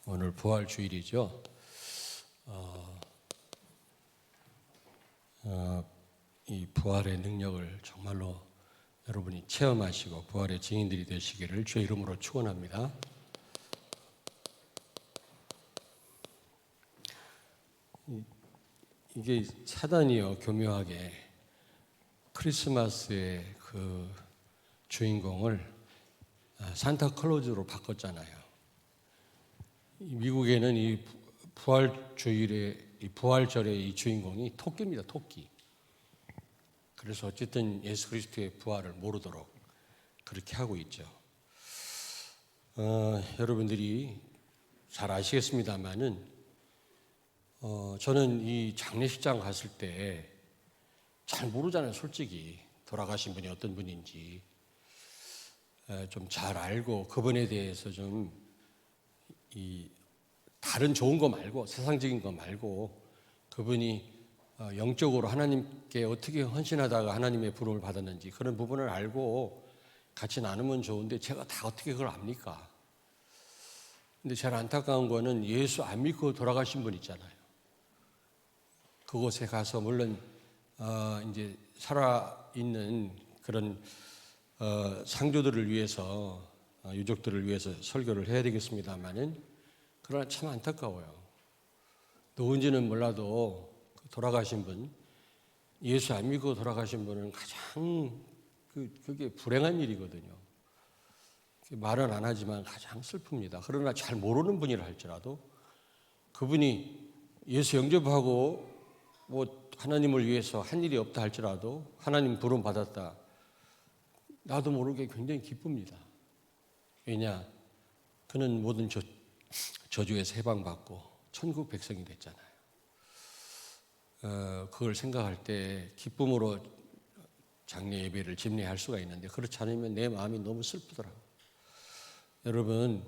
오늘 부활주일이죠. 이 부활의 능력을 정말로 여러분이 체험하시고 부활의 증인들이 되시기를 주의 이름으로 축원합니다. 이게 사단이요, 교묘하게 크리스마스의 그 주인공을 산타클로즈로 바꿨잖아요. 미국에는 이 부활주일의 이 부활절의 이 주인공이 토끼입니다. 토끼. 그래서 어쨌든 예수 그리스도의 부활을 모르도록 그렇게 하고 있죠. 여러분들이 잘 아시겠습니다만은 저는 이 장례식장 갔을 때 잘 모르잖아요. 솔직히 돌아가신 분이 어떤 분인지 좀 잘 알고 그분에 대해서 좀 이 다른 좋은 거 말고 세상적인 거 말고 그분이 영적으로 하나님께 어떻게 헌신하다가 하나님의 부름을 받았는지 그런 부분을 알고 같이 나누면 좋은데 제가 다 어떻게 그걸 압니까? 근데 제일 안타까운 거는 예수 안 믿고 돌아가신 분 있잖아요. 그곳에 가서 물론 이제 살아있는 그런 상조들을 위해서 유족들을 위해서 설교를 해야 되겠습니다만은 그러나 참 안타까워요. 누군지는 몰라도 돌아가신 분, 예수 안 믿고 돌아가신 분은 가장 그게 불행한 일이거든요. 말은 안 하지만 가장 슬픕니다. 그러나 잘 모르는 분이라 할지라도 그분이 예수 영접하고 뭐 하나님을 위해서 한 일이 없다 할지라도 하나님 부름 받았다. 나도 모르게 굉장히 기쁩니다. 왜냐? 그는 모든 저주에서 해방받고 천국 백성이 됐잖아요. 그걸 생각할 때 기쁨으로 장례 예배를 집례할 수가 있는데 그렇지 않으면 내 마음이 너무 슬프더라고요. 여러분,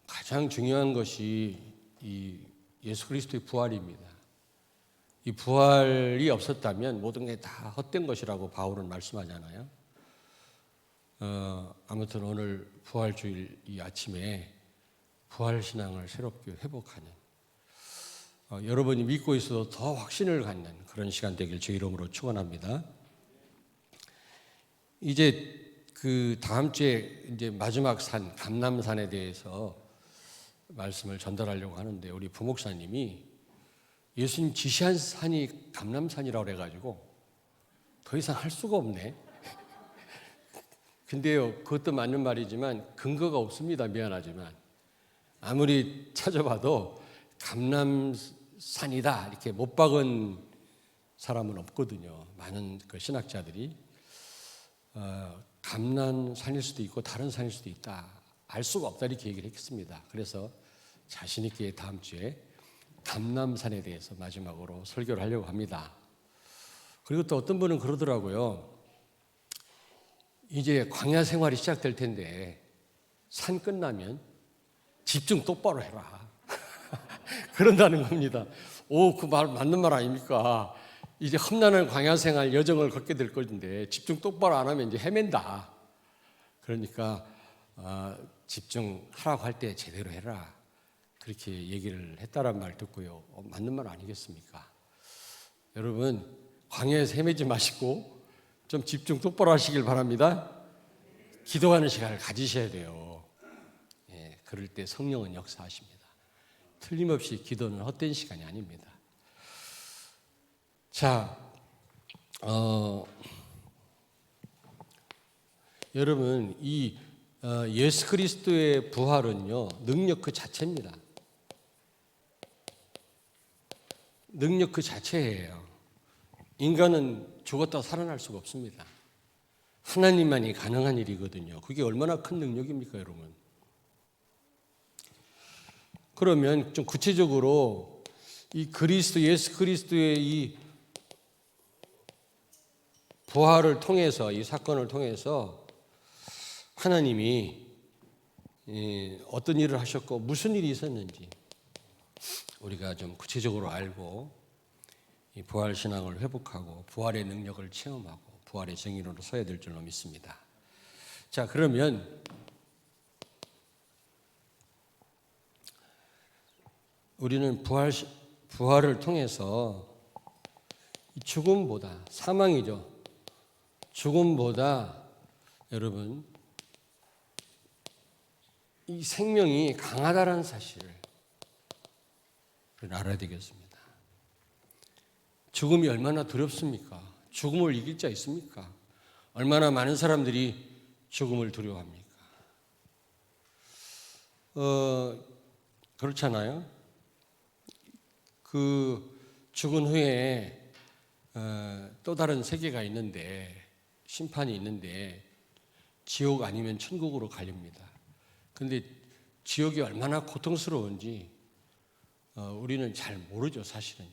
가장 중요한 것이 이 예수 그리스도의 부활입니다. 이 부활이 없었다면 모든 게 다 헛된 것이라고 바울은 말씀하잖아요. 아무튼 오늘 부활주일 이 아침에 부활신앙을 새롭게 회복하는 여러분이 믿고 있어도 더 확신을 갖는 그런 시간 되길 제 이름으로 축원합니다. 이제 그 다음 주에 이제 마지막 산 감람산에 대해서 말씀을 전달하려고 하는데 우리 부목사님이 예수님 지시한 산이 감람산이라고 그래가지고 더 이상 할 수가 없네. 근데요, 그것도 맞는 말이지만 근거가 없습니다. 미안하지만 아무리 찾아봐도 감람산이다 이렇게 못 박은 사람은 없거든요. 많은 그 신학자들이 감람산일 수도 있고 다른 산일 수도 있다. 알 수가 없다 이렇게 얘기를 했습니다. 그래서 자신 있게 다음 주에 감람산에 대해서 마지막으로 설교를 하려고 합니다. 그리고 또 어떤 분은 그러더라고요. 이제 광야 생활이 시작될 텐데 산 끝나면 집중 똑바로 해라. 그런다는 겁니다. 그 말 맞는 말 아닙니까? 이제 험난한 광야 생활 여정을 걷게 될 건데 집중 똑바로 안 하면 이제 헤맨다. 그러니까 집중하라고 할 때 제대로 해라. 그렇게 얘기를 했다란 말 듣고요. 맞는 말 아니겠습니까? 여러분, 광야에서 헤매지 마시고 좀 집중 똑바로 하시길 바랍니다. 기도하는 시간을 가지셔야 돼요. 그럴 때 성령은 역사하십니다. 틀림없이 기도는 헛된 시간이 아닙니다. 자, 여러분, 이 예수 그리스도의 부활은요, 능력 그 자체입니다. 능력 그 자체예요. 인간은 죽었다 살아날 수가 없습니다. 하나님만이 가능한 일이거든요. 그게 얼마나 큰 능력입니까, 여러분? 그러면 좀 구체적으로 이 예수 그리스도의 이 부활을 통해서, 이 사건을 통해서 하나님이 어떤 일을 하셨고 무슨 일이 있었는지 우리가 좀 구체적으로 알고 이 부활 신앙을 회복하고 부활의 능력을 체험하고 부활의 증인으로 서야 될 줄로 믿습니다. 자, 그러면 우리는 부활을 통해서 죽음보다, 사망이죠. 죽음보다 여러분 이 생명이 강하다는 사실을 알아야 되겠습니다. 죽음이 얼마나 두렵습니까? 죽음을 이길 자 있습니까? 얼마나 많은 사람들이 죽음을 두려워합니까? 그렇잖아요. 그 죽은 후에 또 다른 세계가 있는데, 심판이 있는데 지옥 아니면 천국으로 갈립니다. 근데 지옥이 얼마나 고통스러운지 우리는 잘 모르죠, 사실은요.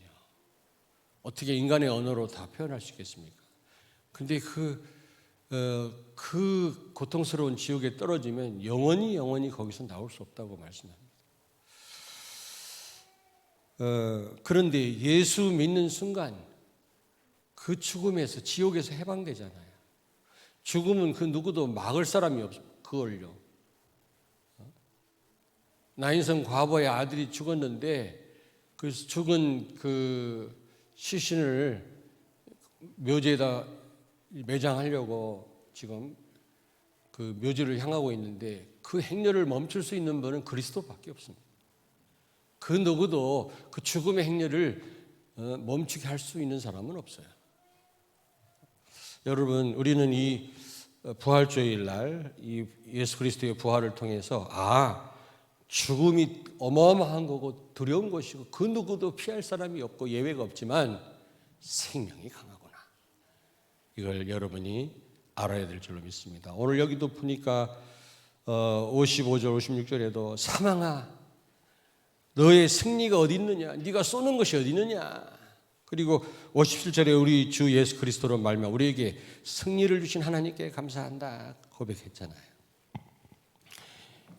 어떻게 인간의 언어로 다 표현할 수 있겠습니까? 근데 그 고통스러운 지옥에 떨어지면 영원히 거기서 나올 수 없다고 말씀합니다. 그런데 예수 믿는 순간 그 죽음에서, 지옥에서 해방되잖아요. 죽음은 그 누구도 막을 사람이 없어, 그걸요. 나인성 과부의 아들이 죽었는데 그 죽은 그 시신을 묘지에다 매장하려고 지금 그 묘지를 향하고 있는데 그 행렬을 멈출 수 있는 분은 그리스도밖에 없습니다. 그 누구도 그 죽음의 행렬을 멈추게 할 수 있는 사람은 없어요. 여러분, 우리는 이 부활주일 날 이 예수 그리스도의 부활을 통해서 죽음이 어마어마한 거고 두려운 것이고 그 누구도 피할 사람이 없고 예외가 없지만 생명이 강하구나. 이걸 여러분이 알아야 될 줄로 믿습니다. 오늘 여기도 보니까 55절 56절에도 사망아 너의 승리가 어디 있느냐, 네가 쏘는 것이 어디 있느냐. 그리고 57절에 우리 주 예수 그리스도로 말미암아 우리에게 승리를 주신 하나님께 감사한다 고백했잖아요.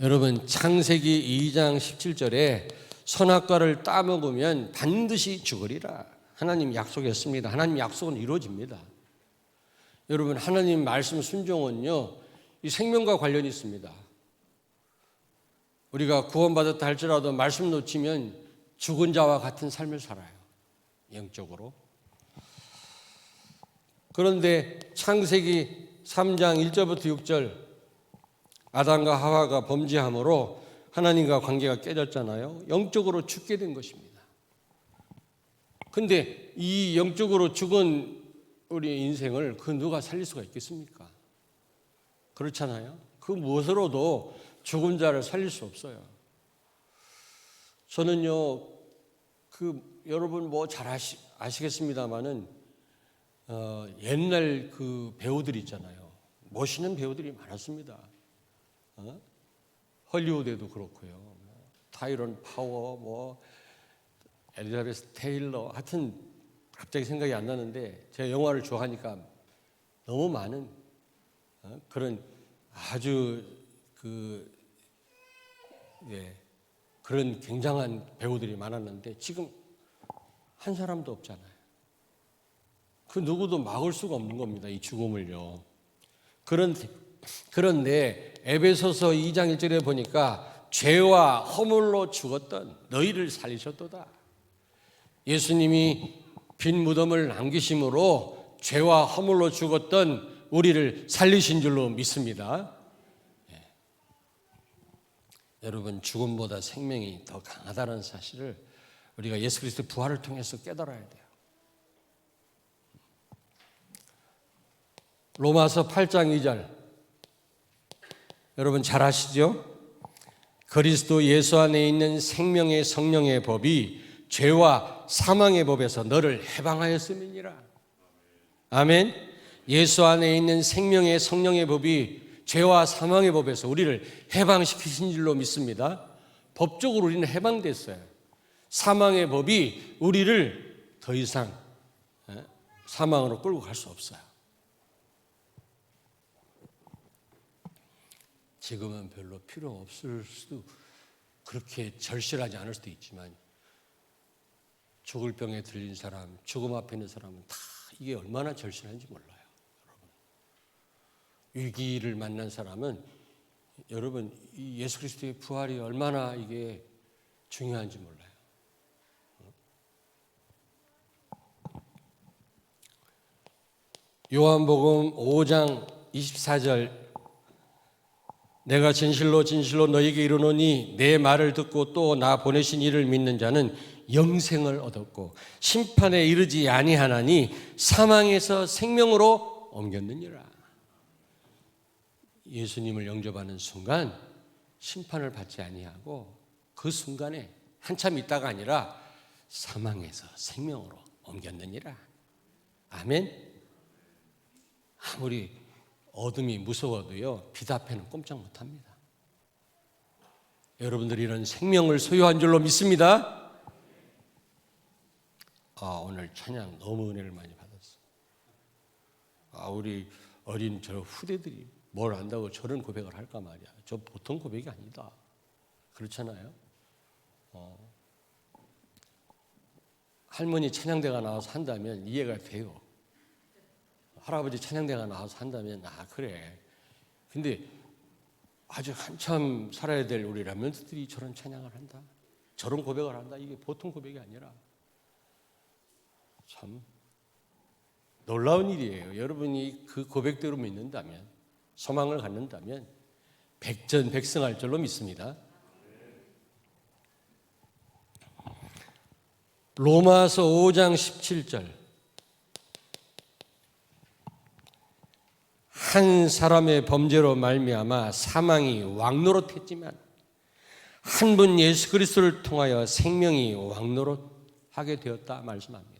여러분, 창세기 2장 17절에 선악과를 따먹으면 반드시 죽으리라 하나님 약속했습니다. 하나님 약속은 이루어집니다. 여러분, 하나님 말씀 순종은요, 이 생명과 관련이 있습니다. 우리가 구원받았다 할지라도 말씀 놓치면 죽은 자와 같은 삶을 살아요, 영적으로. 그런데 창세기 3장 1절부터 6절 아담과 하와가 범죄함으로 하나님과 관계가 깨졌잖아요. 영적으로 죽게 된 것입니다. 그런데 이 영적으로 죽은 우리의 인생을 그 누가 살릴 수가 있겠습니까? 그렇잖아요. 그 무엇으로도 죽은 자를 살릴 수 없어요. 저는요, 여러분 뭐 잘 아시겠습니다만은 옛날 그 배우들 있잖아요. 멋있는 배우들이 많았습니다. 헐리우드에도 그렇고요. 타이런 파워, 엘리자베스 테일러, 하여튼 갑자기 생각이 안 나는데 제가 영화를 좋아하니까 너무 많은 그런 아주 그런 굉장한 배우들이 많았는데 지금 한 사람도 없잖아요. 그 누구도 막을 수가 없는 겁니다, 이 죽음을요. 그런데 에베소서 2장 1절에 보니까 죄와 허물로 죽었던 너희를 살리셨도다. 예수님이 빈 무덤을 남기심으로 죄와 허물로 죽었던 우리를 살리신 줄로 믿습니다. 여러분, 죽음보다 생명이 더 강하다는 사실을 우리가 예수 그리스도 부활을 통해서 깨달아야 돼요. 로마서 8장 2절 여러분 잘 아시죠? 그리스도 예수 안에 있는 생명의 성령의 법이 죄와 사망의 법에서 너를 해방하였음이니라. 아멘. 예수 안에 있는 생명의 성령의 법이 죄와 사망의 법에서 우리를 해방시키신 줄로 믿습니다. 법적으로 우리는 해방됐어요. 사망의 법이 우리를 더 이상 사망으로 끌고 갈 수 없어요. 지금은 별로 필요 없을 수도, 그렇게 절실하지 않을 수도 있지만 죽을 병에 들린 사람, 죽음 앞에 있는 사람은 다 이게 얼마나 절실한지 몰라요. 여러분, 위기를 만난 사람은 여러분 이 예수 그리스도의 부활이 얼마나 이게 중요한지 몰라요. 요한복음 5장 24절 내가 진실로 진실로 너희에게 이르노니 내 말을 듣고 또 나 보내신 이를 믿는 자는 영생을 얻었고 심판에 이르지 아니하나니 사망에서 생명으로 옮겼느니라. 예수님을 영접하는 순간 심판을 받지 아니하고 그 순간에 한참 있다가 아니라 사망에서 생명으로 옮겼느니라. 아멘. 아무리 어둠이 무서워도요, 빛 앞에는 꼼짝 못합니다. 여러분들이 이런 생명을 소유한 줄로 믿습니다. 오늘 찬양 너무 은혜를 많이 받았어요. 우리 어린 저 후대들이 뭘 안다고 저런 고백을 할까 말이야. 저 보통 고백이 아니다. 그렇잖아요. 할머니 찬양대가 나와서 한다면 이해가 돼요. 할아버지 찬양대가 나와서 한다면 그래. 근데 아주 한참 살아야 될 우리 라면들이 저런 찬양을 한다, 저런 고백을 한다, 이게 보통 고백이 아니라 참 놀라운 일이에요. 여러분이 그 고백대로 믿는다면, 소망을 갖는다면 백전백승할 줄로 믿습니다. 로마서 5장 17절 한 사람의 범죄로 말미암아 사망이 왕노릇했지만 한 분 예수 그리스도를 통하여 생명이 왕노릇하게 되었다 말씀합니다.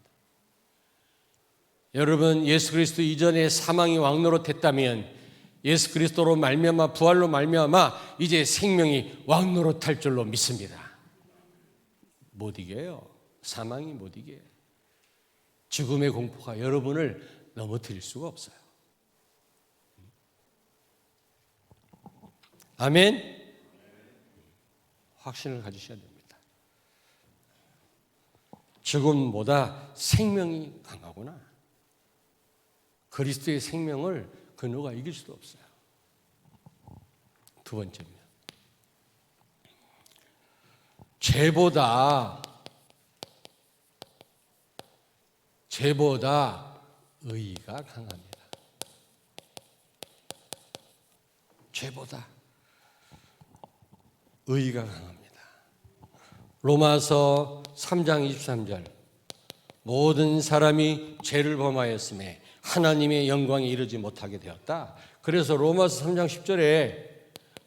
여러분, 예수 그리스도 이전에 사망이 왕노릇했다면 예수 그리스도로 말미암아 부활로 말미암아 이제 생명이 왕노릇할 줄로 믿습니다. 못 이겨요. 사망이 못 이겨요. 죽음의 공포가 여러분을 넘어뜨릴 수가 없어요. 아멘. 확신을 가지셔야 됩니다. 죽음보다 생명이 강하구나. 그리스도의 생명을 그 누가 이길 수도 없어요. 두 번째는 죄보다 의의가 강합니다. 죄보다 의의가 강합니다. 로마서 3장 23절 모든 사람이 죄를 범하였음에 하나님의 영광에 이르지 못하게 되었다. 그래서 로마서 3장 10절에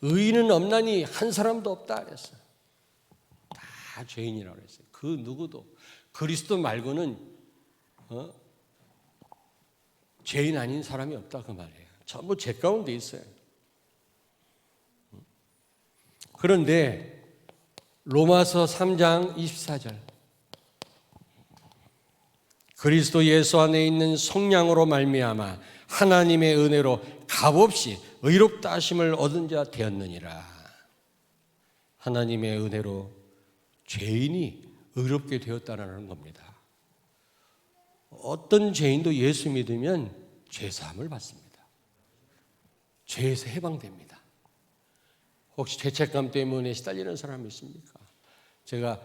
의인은 없나니 한 사람도 없다 그랬어요. 다 죄인이라고 그랬어요. 그 누구도 그리스도 말고는 죄인 아닌 사람이 없다 그 말이에요. 전부 죄 가운데 있어요. 그런데 로마서 3장 24절 그리스도 예수 안에 있는 성령으로 말미암아 하나님의 은혜로 값없이 의롭다 하심을 얻은 자 되었느니라. 하나님의 은혜로 죄인이 의롭게 되었다는 겁니다. 어떤 죄인도 예수 믿으면 죄사함을 받습니다. 죄에서 해방됩니다. 혹시 죄책감 때문에 시달리는 사람이 있습니까? 제가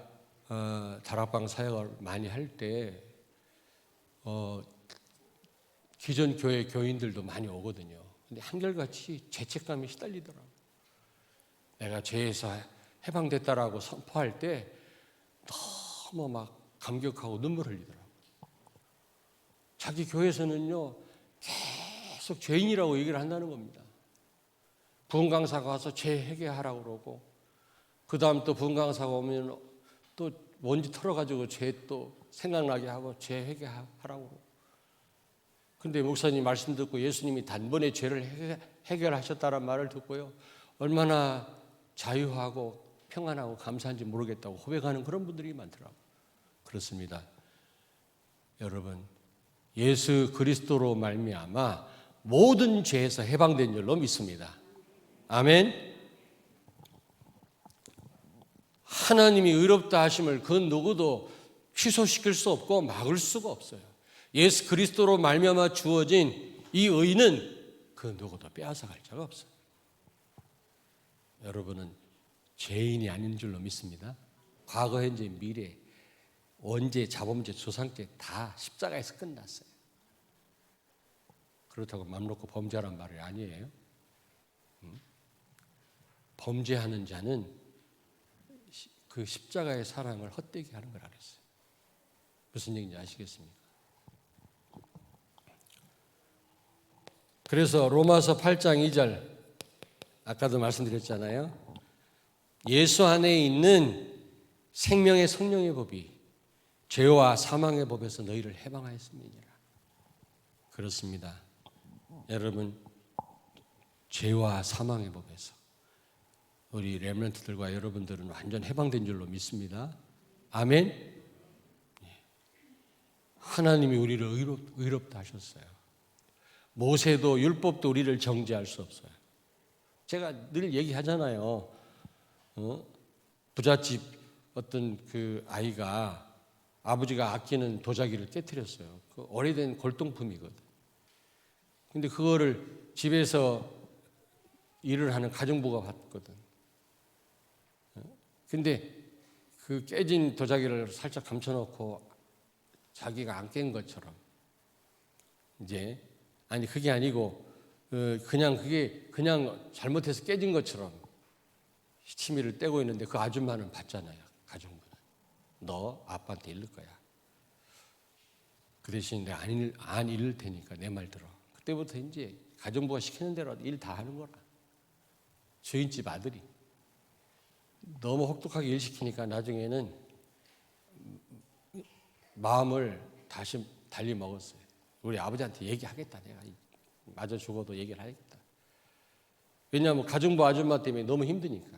다락방 사역을 많이 할 때 기존 교회 교인들도 많이 오거든요. 근데 한결같이 죄책감에 시달리더라고요. 내가 죄에서 해방됐다라고 선포할 때 너무 막 감격하고 눈물 흘리더라고요. 자기 교회에서는요 계속 죄인이라고 얘기를 한다는 겁니다. 부흥 강사가 와서 죄 회개하라고 그러고 그 다음 또 부흥 강사가 오면 또 먼지 털어가지고 죄 또 생각나게 하고 죄 회개하라고 그러고. 근데 목사님 말씀 듣고 예수님이 단번에 죄를 해결하셨다는 말을 듣고요 얼마나 자유하고 평안하고 감사한지 모르겠다고 고백하는 그런 분들이 많더라고요. 그렇습니다. 여러분, 예수 그리스도로 말미암아 모든 죄에서 해방된 줄로 믿습니다. 아멘. 하나님이 의롭다 하심을 그 누구도 취소시킬 수 없고 막을 수가 없어요. 예수 그리스도로 말미암아 주어진 이 의는 그 누구도 빼앗아갈 자가 없어요. 여러분은 죄인이 아닌 줄로 믿습니다. 과거, 현재, 미래, 원죄, 자범죄, 조상죄 다 십자가에서 끝났어요. 그렇다고 맘 놓고 범죄하란 말이 아니에요. 범죄하는 자는 그 십자가의 사랑을 헛되게 하는 거라 그랬어요. 무슨 얘기인지 아시겠습니까? 그래서 로마서 8장 2절 아까도 말씀드렸잖아요. 예수 안에 있는 생명의 성령의 법이 죄와 사망의 법에서 너희를 해방하였음이니라. 그렇습니다. 여러분, 죄와 사망의 법에서 우리 렘넌트들과 여러분들은 완전 해방된 줄로 믿습니다. 아멘. 하나님이 우리를 의롭다 하셨어요. 모세도 율법도 우리를 정죄할 수 없어요. 제가 늘 얘기하잖아요. 부잣집 어떤 그 아이가 아버지가 아끼는 도자기를 깨트렸어요. 그 오래된 골동품이거든. 근데 그거를 집에서 일을 하는 가정부가 봤거든. 근데 그 깨진 도자기를 살짝 감춰놓고 자기가 안 깬 것처럼 이제 아니 그게 아니고 그냥 그게 그냥 잘못해서 깨진 것처럼 시치미를 떼고 있는데 그 아줌마는 봤잖아요. 가정부는 너 아빠한테 잃을 거야. 그 대신 내가 안 잃을 테니까 내 말 들어. 그때부터 이제 가정부가 시키는 대로 일 다 하는 거라. 주인집 아들이 너무 혹독하게 일 시키니까 나중에는 마음을 다시 달리 먹었어요. 우리 아버지한테 얘기하겠다. 내가 맞아 죽어도 얘기를 하겠다. 왜냐하면 가정부 아줌마 때문에 너무 힘드니까.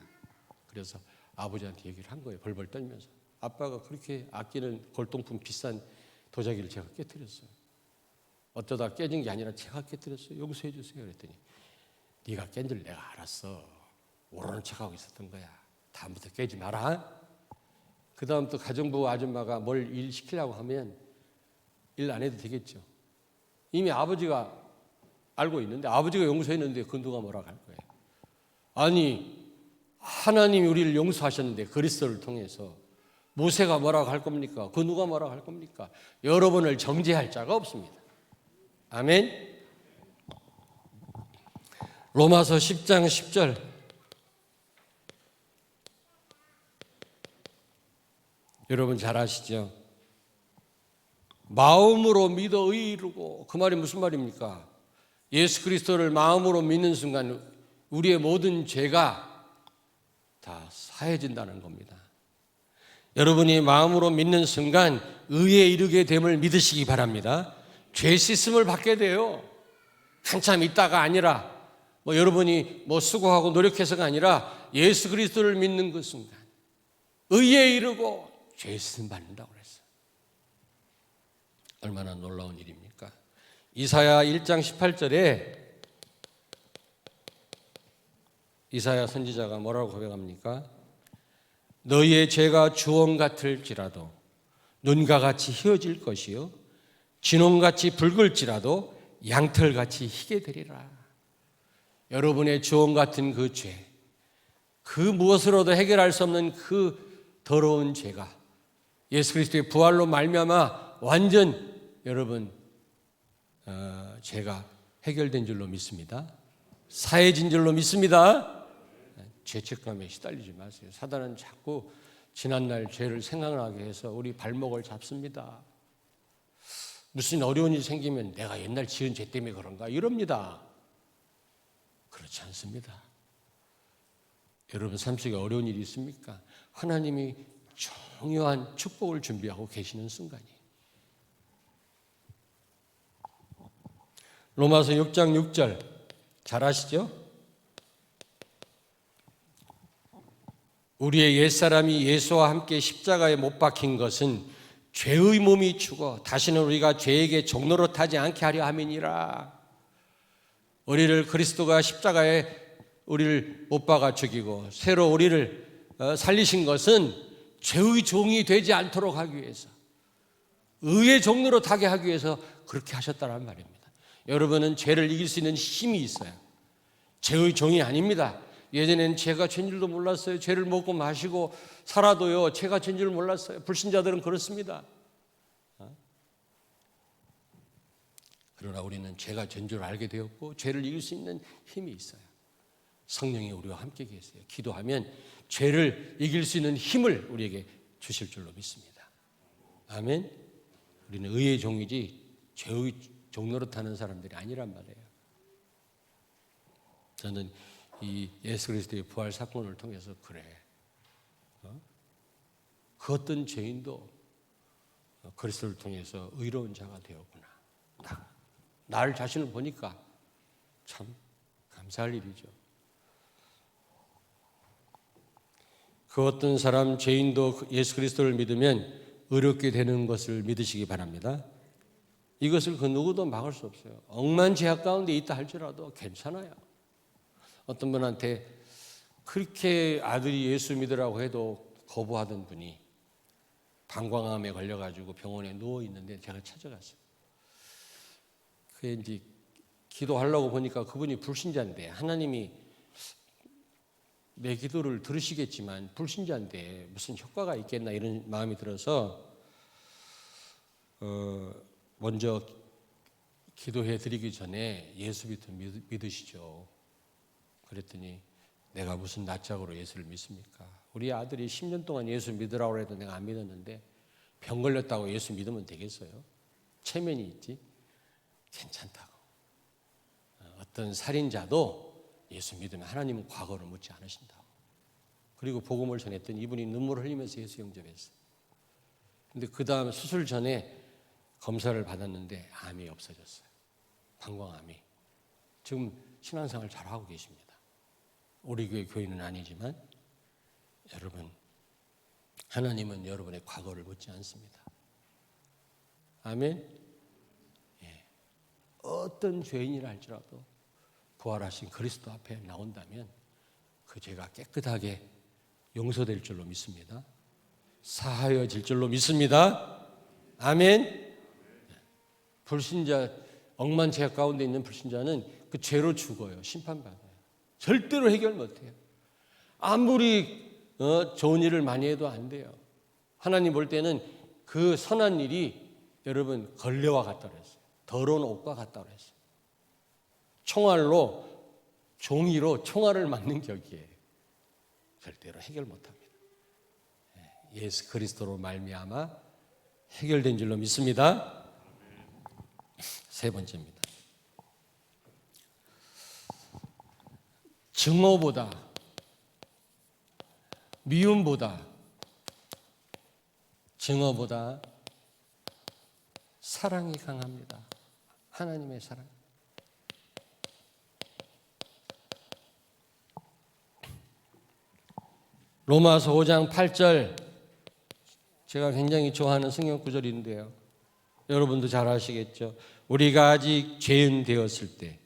그래서 아버지한테 얘기를 한 거예요. 벌벌 떨면서. 아빠가 그렇게 아끼는 골동품 비싼 도자기를 제가 깨뜨렸어요. 어쩌다 깨진 게 아니라 제가 깨뜨렸어요. 용서해 주세요. 그랬더니 네가 깬 줄 내가 알았어. 모르는 척하고 있었던 거야. 다음부터 깨지 마라. 그 다음 또 가정부 아줌마가 뭘 일 시키려고 하면 일 안 해도 되겠죠. 이미 아버지가 알고 있는데 아버지가 용서했는데 그 누가 뭐라고 할 거예요. 아니 하나님이 우리를 용서하셨는데 그리스도를 통해서 모세가 뭐라고 할 겁니까? 그 누가 뭐라고 할 겁니까? 여러분을 정죄할 자가 없습니다. 아멘. 로마서 10장 10절 여러분 잘 아시죠? 마음으로 믿어 의에 이르고 그 말이 무슨 말입니까? 예수 그리스도를 마음으로 믿는 순간 우리의 모든 죄가 다 사해진다는 겁니다. 여러분이 마음으로 믿는 순간 의에 이르게 됨을 믿으시기 바랍니다. 죄 씻음을 받게 돼요. 한참 있다가 아니라 여러분이 수고하고 노력해서가 아니라 예수 그리스도를 믿는 그 순간 의에 이르고 죄 씻음 받는다고 그랬어요. 얼마나 놀라운 일입니까? 이사야 1장 18절에 이사야 선지자가 뭐라고 고백합니까? 너희의 죄가 주홍 같을지라도 눈과 같이 희어질 것이요 진홍같이 붉을지라도 양털같이 희게 되리라. 여러분의 주홍 같은 그 죄, 그 무엇으로도 해결할 수 없는 그 더러운 죄가 예수 그리스도의 부활로 말미암아 완전 여러분 죄가 해결된 줄로 믿습니다. 사해진 줄로 믿습니다. 죄책감에 시달리지 마세요. 사단은 자꾸 지난날 죄를 생각나게 해서 우리 발목을 잡습니다. 무슨 어려운 일이 생기면 내가 옛날 지은 죄 때문에 그런가 이럽니다. 그렇지 않습니다. 여러분 삶 속에 어려운 일이 있습니까? 하나님이 중요한 축복을 준비하고 계시는 순간이에요. 로마서 6장 6절 잘 아시죠? 우리의 옛사람이 예수와 함께 십자가에 못 박힌 것은 죄의 몸이 죽어 다시는 우리가 죄에게 종노릇 하지 않게 하려 함이니라. 우리를 그리스도가 십자가에 우리를 못 박아 죽이고 새로 우리를 살리신 것은 죄의 종이 되지 않도록 하기 위해서 의의 종노릇 하게 하기 위해서 그렇게 하셨다는 말입니다. 여러분은 죄를 이길 수 있는 힘이 있어요. 죄의 종이 아닙니다. 예전에는 죄가 죄인 줄도 몰랐어요. 죄를 먹고 마시고 살아도요 죄가 죄인 줄 몰랐어요. 불신자들은 그렇습니다. 그러나 우리는 죄가 죄인 줄 알게 되었고 죄를 이길 수 있는 힘이 있어요. 성령이 우리와 함께 계세요. 기도하면 죄를 이길 수 있는 힘을 우리에게 주실 줄로 믿습니다. 아멘. 우리는 의의 종이지 죄의 종노릇하는 사람들이 아니란 말이에요. 저는 이 예수 그리스도의 부활 사건을 통해서 그래. 그 어떤 죄인도 그리스도를 통해서 의로운 자가 되었구나. 나를 자신을 보니까 참 감사할 일이죠. 그 어떤 사람 죄인도 예수 그리스도를 믿으면 의롭게 되는 것을 믿으시기 바랍니다. 이것을 그 누구도 막을 수 없어요. 억만 죄악 가운데 있다 할지라도 괜찮아요. 어떤 분한테 그렇게 아들이 예수 믿으라고 해도 거부하던 분이 방광암에 걸려가지고 병원에 누워 있는데 제가 찾아갔어요. 그게 이제 기도하려고 보니까 그분이 불신자인데 하나님이 내 기도를 들으시겠지만 불신자인데 무슨 효과가 있겠나 이런 마음이 들어서 먼저 기도해 드리기 전에 예수부터 믿으시죠. 그랬더니 내가 무슨 낯짝으로 예수를 믿습니까? 우리 아들이 10년 동안 예수 믿으라고 해도 내가 안 믿었는데 병 걸렸다고 예수 믿으면 되겠어요? 체면이 있지? 괜찮다고. 어떤 살인자도 예수 믿으면 하나님은 과거를 묻지 않으신다고. 그리고 복음을 전했더니 이분이 눈물을 흘리면서 예수 영접했어요. 근데 그 다음 수술 전에 검사를 받았는데 암이 없어졌어요. 방광암이. 지금 신앙생활 잘하고 계십니다. 우리 교회 교인은 아니지만 여러분, 하나님은 여러분의 과거를 묻지 않습니다. 아멘. 예. 어떤 죄인이라 할지라도 부활하신 그리스도 앞에 나온다면 그 죄가 깨끗하게 용서될 줄로 믿습니다. 사하여질 줄로 믿습니다. 아멘. 불신자, 억만 죄악 가운데 있는 불신자는 그 죄로 죽어요. 심판받아요. 절대로 해결 못해요. 아무리 좋은 일을 많이 해도 안 돼요. 하나님 볼 때는 그 선한 일이 여러분 걸레와 같다고 했어요. 더러운 옷과 같다고 했어요. 총알로 종이로 총알을 맞는 격이에요. 절대로 해결 못합니다. 예수 그리스도로 말미암아 해결된 줄로 믿습니다. 세 번째입니다. 증오보다 미움보다 증오보다 사랑이 강합니다. 하나님의 사랑. 로마서 5장 8절 제가 굉장히 좋아하는 성경 구절인데요. 여러분도 잘 아시겠죠? 우리가 아직 죄인 되었을 때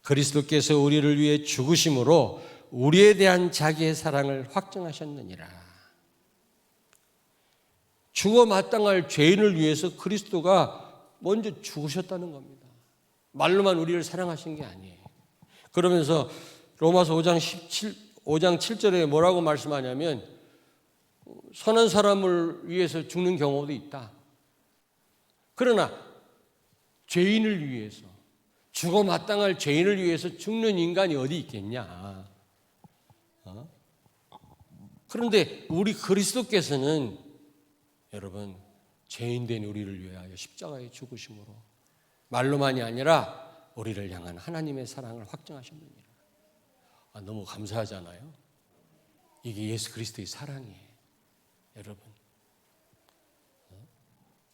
그리스도께서 우리를 위해 죽으심으로 우리에 대한 자기의 사랑을 확증하셨느니라. 죽어 마땅할 죄인을 위해서 그리스도가 먼저 죽으셨다는 겁니다. 말로만 우리를 사랑하신 게 아니에요. 그러면서 로마서 5장 7절에 뭐라고 말씀하냐면 선한 사람을 위해서 죽는 경우도 있다. 그러나 죄인을 위해서 죽어 마땅할 죄인을 위해서 죽는 인간이 어디 있겠냐. 그런데 우리 그리스도께서는 여러분 죄인된 우리를 위하여 십자가에 죽으심으로 말로만이 아니라 우리를 향한 하나님의 사랑을 확증하셨느니라. 너무 감사하잖아요. 이게 예수 그리스도의 사랑이에요. 여러분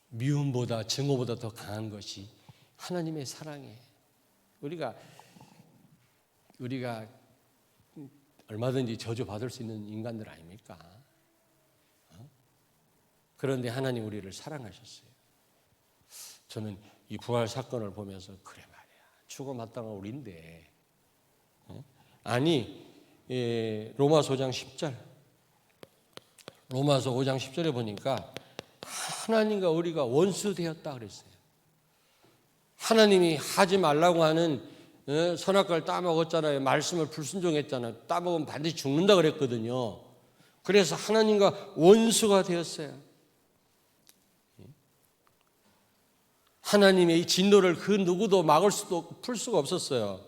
미움보다 증오보다 더 강한 것이 하나님의 사랑이에요. 우리가 얼마든지 저주받을 수 있는 인간들 아닙니까? 그런데 하나님 우리를 사랑하셨어요. 저는 이 부활 사건을 보면서 그래 말이야. 죽어 마땅한 우리인데 아니 로마서 5장 10절 로마서 5장 10절에 보니까 하나님과 우리가 원수 되었다 그랬어요. 하나님이 하지 말라고 하는 선악과를 따먹었잖아요. 말씀을 불순종했잖아요. 따먹으면 반드시 죽는다 그랬거든요. 그래서 하나님과 원수가 되었어요. 하나님의 이 진노를 그 누구도 막을 수도 풀 수가 없었어요.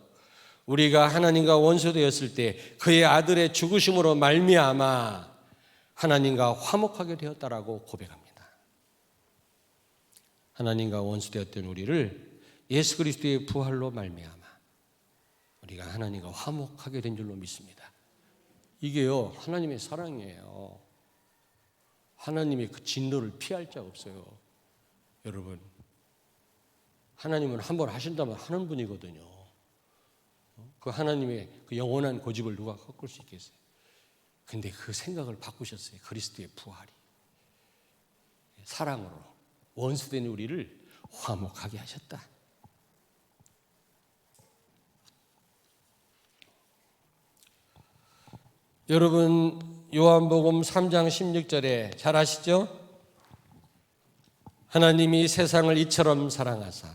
우리가 하나님과 원수되었을 때 그의 아들의 죽으심으로 말미암아 하나님과 화목하게 되었다라고 고백합니다. 하나님과 원수되었던 우리를 예수 그리스도의 부활로 말미암아 우리가 하나님과 화목하게 된 줄로 믿습니다. 이게요, 하나님의 사랑이에요. 하나님의 그 진노를 피할 자가 없어요. 여러분, 하나님은 한 번 하신다면 하는 분이거든요. 그 하나님의 그 영원한 고집을 누가 꺾을 수 있겠어요? 근데 그 생각을 바꾸셨어요. 그리스도의 부활이. 사랑으로 원수된 우리를 화목하게 하셨다. 여러분, 요한복음 3장 16절에 잘 아시죠? 하나님이 세상을 이처럼 사랑하사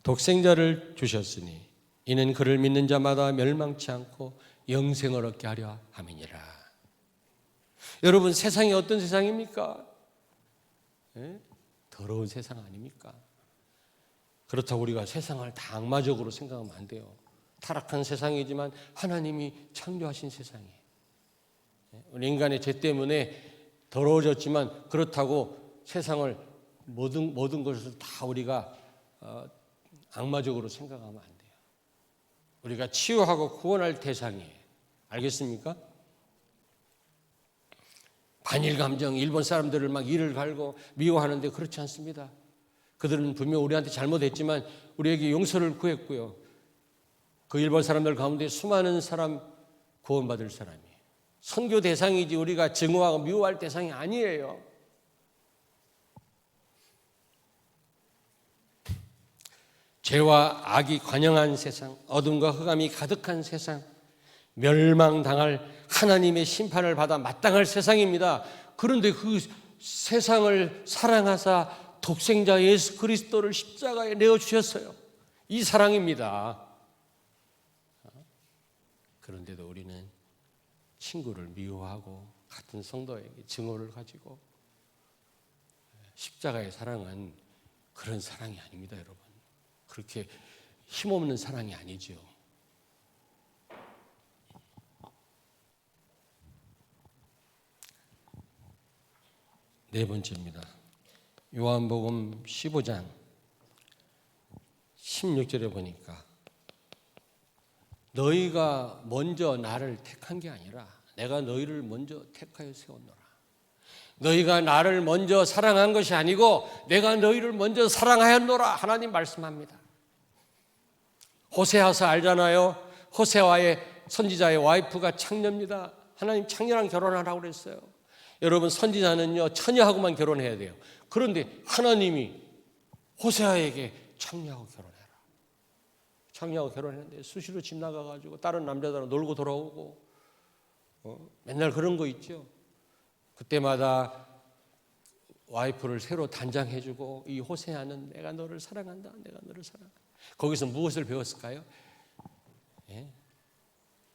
독생자를 주셨으니 이는 그를 믿는 자마다 멸망치 않고 영생을 얻게 하려 함이니라. 여러분, 세상이 어떤 세상입니까? 더러운 세상 아닙니까? 그렇다고 우리가 세상을 다 악마적으로 생각하면 안 돼요. 타락한 세상이지만 하나님이 창조하신 세상이에요. 우리 인간의 죄 때문에 더러워졌지만 그렇다고 세상을 모든 것을 다 우리가 악마적으로 생각하면 안 돼요. 우리가 치유하고 구원할 대상이에요. 알겠습니까? 반일 감정, 일본 사람들을 막 이를 갈고 미워하는데 그렇지 않습니다. 그들은 분명 우리한테 잘못했지만 우리에게 용서를 구했고요. 그 일본 사람들 가운데 수많은 사람 구원받을 사람이에요. 선교 대상이지 우리가 증오하고 미워할 대상이 아니에요. 죄와 악이 관영한 세상, 어둠과 흑암이 가득한 세상, 멸망당할 하나님의 심판을 받아 마땅할 세상입니다. 그런데 그 세상을 사랑하사 독생자 예수 그리스도를 십자가에 내어주셨어요. 이 사랑입니다. 그런데도 우리는 친구를 미워하고 같은 성도에게 증오를 가지고 십자가의 사랑은 그런 사랑이 아닙니다, 여러분. 그렇게 힘없는 사랑이 아니죠. 네 번째입니다. 요한복음 15장 16절에 보니까 너희가 먼저 나를 택한 게 아니라 내가 너희를 먼저 택하여 세웠노라. 너희가 나를 먼저 사랑한 것이 아니고 내가 너희를 먼저 사랑하였노라. 하나님 말씀합니다. 호세아서 알잖아요. 호세아의 선지자의 와이프가 창녀입니다. 하나님 창녀랑 결혼하라고 그랬어요. 여러분, 선지자는요 처녀하고만 결혼해야 돼요. 그런데 하나님이 호세아에게 창녀하고 결혼해라. 창녀하고 결혼했는데 수시로 집 나가가지고 다른 남자들하고 놀고 돌아오고 맨날 그런 거 있죠. 그때마다 와이프를 새로 단장해주고 이 호세아는 내가 너를 사랑한다. 내가 너를 사랑한다. 거기서 무엇을 배웠을까요?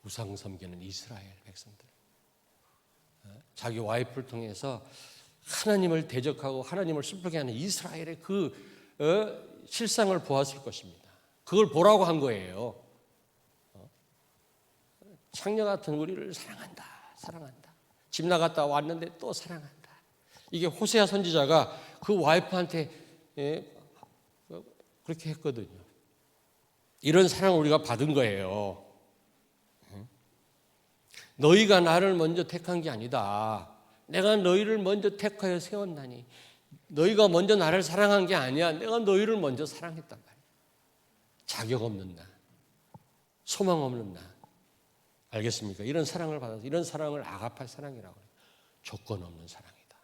우상 섬기는 이스라엘 백성들. 자기 와이프를 통해서 하나님을 대적하고 하나님을 슬프게 하는 이스라엘의 그 실상을 보았을 것입니다. 그걸 보라고 한 거예요. 창녀 같은 우리를 사랑한다. 사랑한다. 집 나갔다 왔는데 또 사랑한다. 이게 호세아 선지자가 그 와이프한테 그렇게 했거든요. 이런 사랑을 우리가 받은 거예요. 너희가 나를 먼저 택한 게 아니다. 내가 너희를 먼저 택하여 세웠나니 너희가 먼저 나를 사랑한 게 아니야. 내가 너희를 먼저 사랑했단 말이야. 자격 없는 나, 소망 없는 나. 알겠습니까? 이런 사랑을 받아서 이런 사랑을 아가파 사랑이라고 해요. 조건 없는 사랑이다.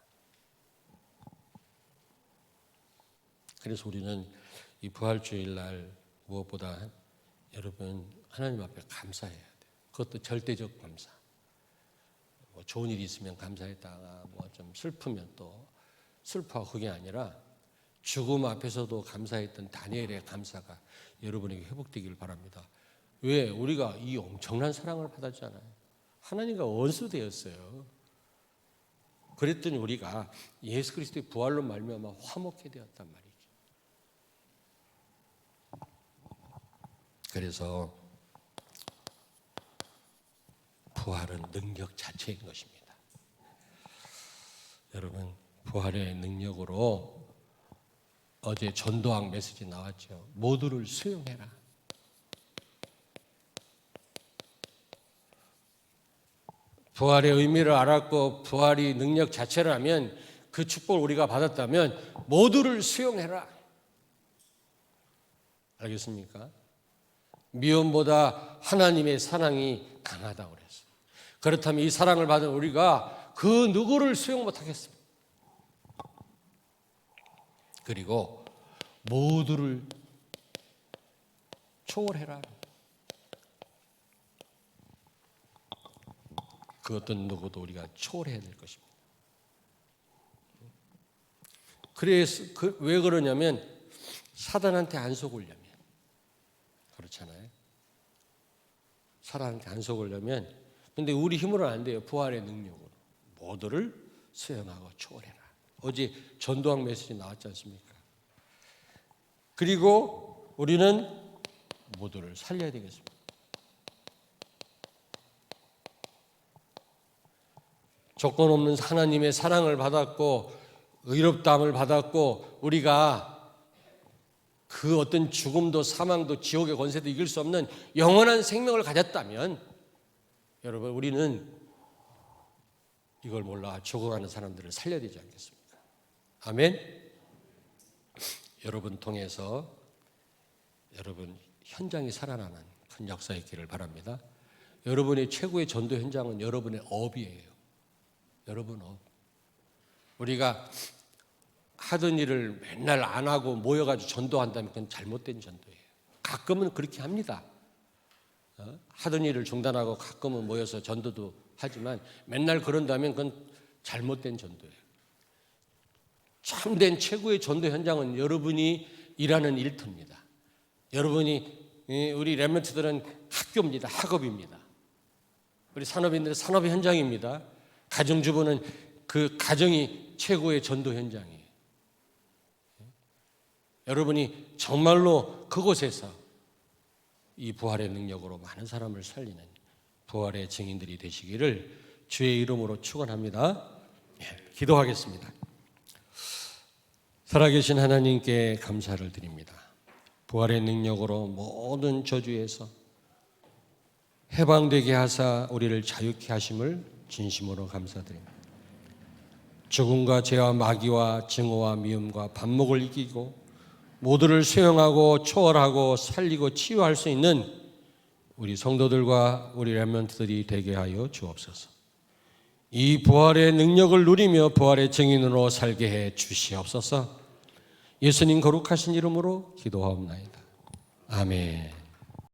그래서 우리는 이 부활주일 날 무엇보다 여러분 하나님 앞에 감사해야 돼요. 그것도 절대적 감사. 뭐 좋은 일이 있으면 감사했다가 뭐 좀 슬프면 또 슬퍼하고 그게 아니라 죽음 앞에서도 감사했던 다니엘의 감사가 여러분에게 회복되기를 바랍니다. 왜? 우리가 이 엄청난 사랑을 받았잖아요. 하나님과 원수 되었어요. 그랬더니 우리가 예수 그리스도의 부활로 말미암아 화목해 되었단 말이죠. 그래서 부활은 능력 자체인 것입니다. 여러분, 부활의 능력으로 어제 전도학 메시지 나왔죠. 모두를 수용해라. 부활의 의미를 알았고 부활이 능력 자체라면, 그 축복을 우리가 받았다면 모두를 수용해라. 알겠습니까? 미움보다 하나님의 사랑이 강하다고 그랬어요. 그렇다면 이 사랑을 받은 우리가 그 누구를 수용 못하겠습니까? 그리고 모두를 초월해라. 그 어떤 누구도 우리가 초월해야 될 것입니다. 그래서 왜 그러냐면 사단한테 안 속으려면. 그렇잖아요. 사단한테 안 속으려면. 근데 우리 힘으로는 안 돼요. 부활의 능력으로 모두를 수용하고 초월해라. 어제 전도학 메시지 나왔지 않습니까? 그리고 우리는 모두를 살려야 되겠습니다. 조건 없는 하나님의 사랑을 받았고 의롭다함을 받았고 우리가 그 어떤 죽음도 사망도 지옥의 권세도 이길 수 없는 영원한 생명을 가졌다면, 여러분, 우리는 이걸 몰라 죽어가는 사람들을 살려야 되지 않겠습니까? 아멘. 여러분 통해서 여러분 현장이 살아나는 큰 역사 있기를 바랍니다. 여러분의 최고의 전도 현장은 여러분의 업이에요. 여러분 업. 우리가 하던 일을 맨날 안 하고 모여가지고 전도한다면 그건 잘못된 전도예요. 가끔은 그렇게 합니다. 하던 일을 중단하고 가끔은 모여서 전도도 하지만 맨날 그런다면 그건 잘못된 전도예요. 참된 최고의 전도 현장은 여러분이 일하는 일터입니다. 여러분이, 우리 렘넌트들은 학교입니다. 학업입니다. 우리 산업인들은 산업의 현장입니다. 가정주부는 그 가정이 최고의 전도 현장이에요. 여러분이 정말로 그곳에서 이 부활의 능력으로 많은 사람을 살리는 부활의 증인들이 되시기를 주의 이름으로 축원합니다. 기도하겠습니다. 살아계신 하나님께 감사를 드립니다. 부활의 능력으로 모든 저주에서 해방되게 하사 우리를 자유케 하심을 진심으로 감사드립니다. 죽음과 죄와 마귀와 증오와 미움과 반목을 이기고 모두를 수용하고 초월하고 살리고 치유할 수 있는 우리 성도들과 우리 렘넌트들이 되게 하여 주옵소서. 이 부활의 능력을 누리며 부활의 증인으로 살게 해 주시옵소서. 예수님 거룩하신 이름으로 기도하옵나이다. 아멘.